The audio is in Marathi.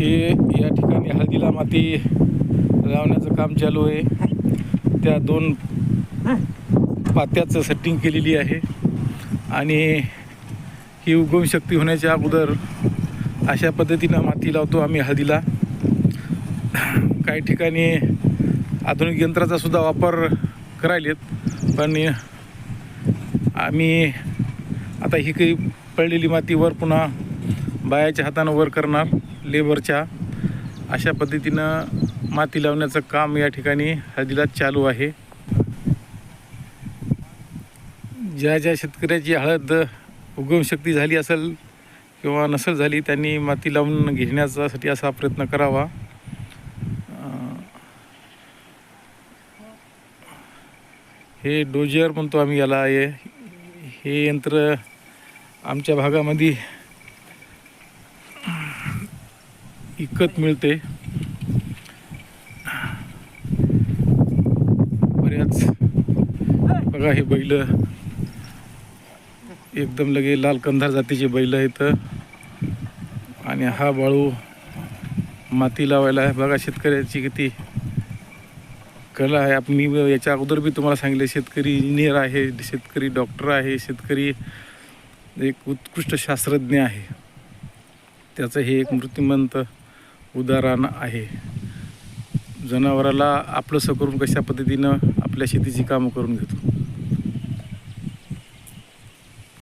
हे या ठिकाणी हळदीला माती लावण्याचं काम चालू आहे. त्या 2 पात्याचं सेटिंग केलेली आहे आणि ही उगमशक्ती होण्याच्या अगोदर अशा पद्धतीनं माती लावतो आम्ही हळदीला. काही ठिकाणी आधुनिक यंत्राचा सुद्धा वापर करायलेत, पण आम्ही आता ही काही पडलेली माती वर पुन्हा बायाच्या हातानं वर करणार, लेबरच्या. अशा पद्धतीनं माती लावण्याचं काम या ठिकाणी हळदीला चालू आहे. ज्या शेतकऱ्याची हळद उगमशक्ती झाली असेल किंवा नसेल झाली, त्यांनी माती लावून घेण्यासाठी असा प्रयत्न करावा. हे डोजर म्हणतो आम्ही याला. हे यंत्र आमच्या भागामध्ये विकत मिळते. बऱ्याच बघा, हे बैल एकदम लगे लाल कंधार जातीचे बैल आहेत आणि हा बाळू माती लावायला आहे. बघा शेतकऱ्याची किती कला आहे. मी याच्या अगोदर बी तुम्हाला सांगितले, शेतकरी इंजिनियर आहे, शेतकरी डॉक्टर आहे, शेतकरी एक उत्कृष्ट शास्त्रज्ञ आहे. त्याचं हे एक मूर्तिमंत उदाहरण आहे. जनावराला आपलंसं करून कशा पद्धतीनं आपल्या शेतीची कामं करून घेतो.